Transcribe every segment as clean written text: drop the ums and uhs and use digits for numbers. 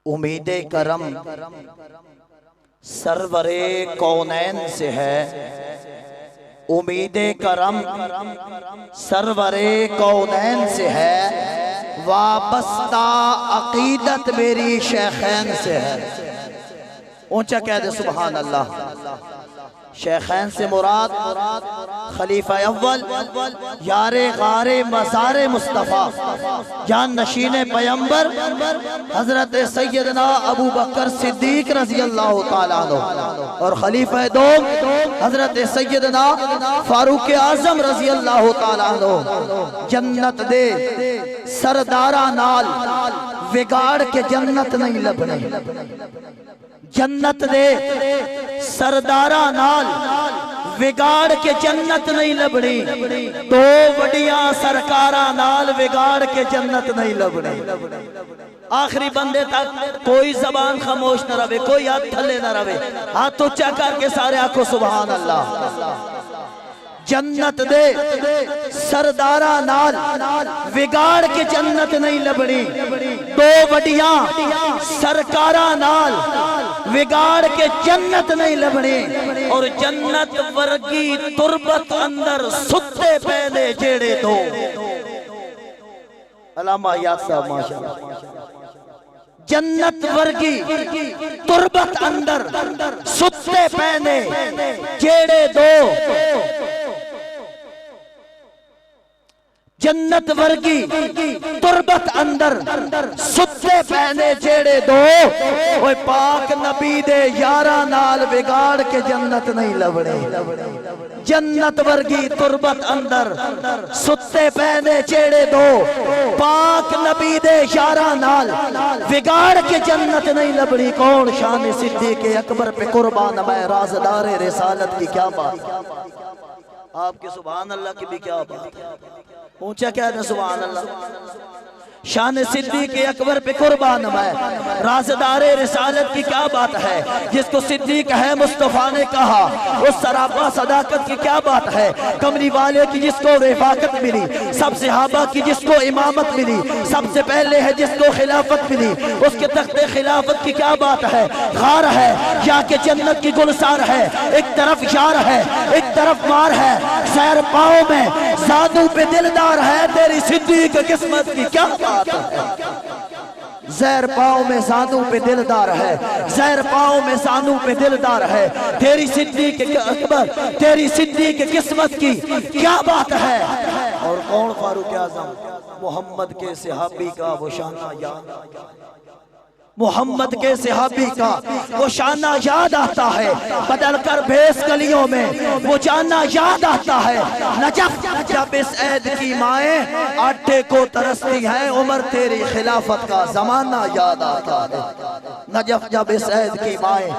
امید کرم سرور کونین سے ہے، امید کرم سرور کونین سے ہے، وابستہ عقیدت میری شیخین سے ہے۔ اونچا کہہ دے سبحان اللہ۔ شیخین سے مراد خلیفہ اول یار غار مزار مصطفیٰ جان نشین پیمبر حضرت سیدنا ابو بکر صدیق رضی اللہ تعالیٰ عنہ، اور خلیفہ دوم حضرت سیدنا فاروق اعظم رضی اللہ تعالیٰ عنہ۔ جنت دے سردارہ نال وگاڑ کے جنت نہیں لبنے، جنت دے سردارہ نال وگاڑ کے جنت نہیں لبنی، دو وڈیاں سرکارہ نال وگاڑ کے جنت نہیں لبنی۔ آخری بندے تک کوئی زبان خاموش نہ رہے، کوئی ہاتھ تھلے نہ رہے، ہاتھ اونچا کر کے سارے آنکھوں سبحان اللہ۔ جنت دے سردارہ نال وگاڑ کے جنت نہیں لبنی، دو وڈیاں سرکارہ نال وگاڑ کے جنت نہیں لبنی، اور جنت ورگی تربت اندر ستے پہنے جیڑے دو۔ علامہ یاد صاحب ماشاءاللہ۔ جنت ورگی تربت اندر ستے پہنے جیڑے دو، جنت ورگی تربت اندر ستے پہنے جیڑے دو، وہ پاک نبی دے یارہ نال وگاڑ کے جنت نہیں لبنے۔ جنت ورگی تربت اندر ستے پہنے جیڑے دو، پاک نبی دے یارہ نال وگاڑ کے جنت نہیں لبنی۔ کون؟ شان صدیق اکبر پہ قربان میں، رازدار رسالت کی کیا بات، آپ کے سبحان اللہ کی بھی کیا بات ہے، اونچا کہہ دیں سبحان اللہ۔ شان صدیق اکبر پہ قربان میں، رازدار رسالت کی کیا بات ہے، جس کو صدیق ہے مصطفیٰ نے کہا، اس سراپا صداقت کی کیا بات ہے، کمری والے کی جس کو رفاقت ملی، سب صحابہ کی جس کو امامت ملی، سب سے پہلے ہے جس کو خلافت ملی، اس کے تخت خلافت کی کیا بات ہے۔ غار ہے یا کہ جنت کی گلزار ہے، ایک طرف یار ہے ایک طرف مار ہے، سیر پاؤں میں زادوں پہ دلدار ہے، تیری صدیق قسمت کی کیا بات ہے۔ زیر پاؤں میں زادوں پہ دلدار ہے، زیر پاؤں میں زادوں پہ دلدار ہے، تیری صدیق اکبر تیری صدیق قسمت کی کیا بات ہے۔ اور کون؟ فاروق اعظم، محمد کے صحابی کا وہ شانہ یاد، محمد کے صحابی کا وہ شانہ یاد آتا ہے، بدل کر بھیس گلیوں میں وہ جانا یاد آتا ہے۔ نجف جب اس عید کی مائیں آٹے کو ترستی ہیں، عمر تیری خلافت کا زمانہ یاد آتا ہے۔ نجف جب اس عید کی مائیں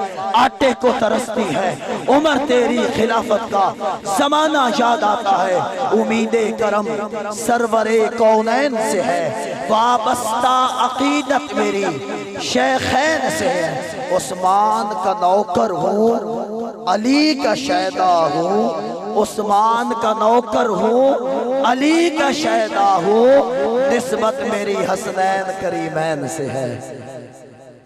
آٹے کو ترستی ہیں، عمر تیری خلافت کا زمانہ یاد آتا ہے۔ امید کرم سرور کونین سے ہے، وابستہ عقیدت میری شیخین سے ہے۔ عثمان کا نوکر ہوں، علی کا شیدا ہوں، عثمان کا نوکر ہوں، علی کا شیدا ہوں، نسبت میری حسنین کریمین سے ہے۔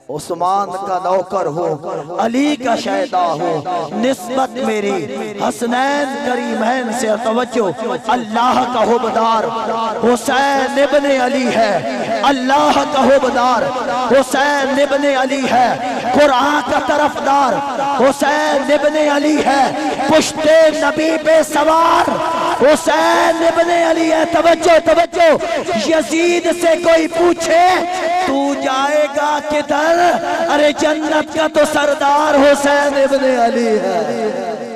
عثمان کا نوکر ہوں، علی کا شیدا ہوں، نسبت میری حسنین کریمین سے۔ توجہ، اللہ کا حبدار حسین ابن علی ہے، اللہ کا حبدار حسین ابن علی ہے، قرآن کا طرفدار حسین ابن علی ہے، پشت نبی پہ سوار حسین ابن علی ہے۔ توجہ توجہ، یزید سے کوئی پوچھے تو جائے گا کدھر، ارے جنت کا تو سردار حسین ابن علی ہے۔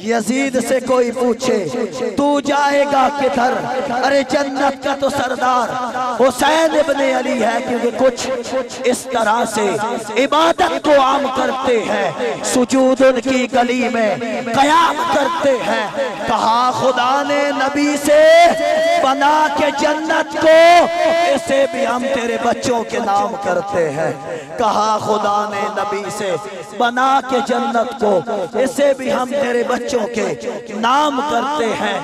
یزید سے کوئی پوچھے تو جائے گا کدھر، ارے جنت کا تو سردار حسین ابن علی ہے۔ کیونکہ کچھ اس طرح سے عبادت کو عام کرتے ہیں، سجود ان کی گلی میں قیام کرتے ہیں۔ کہا خدا نے نبی سے بنا کے جنت کو، اسے بھی ہم تیرے بچوں کے نام کرتے ہیں۔ کہا خدا نے نبی سے بنا کے جنت کو، اسے بھی ہم تیرے بچوں کے نام کرتے ہیں۔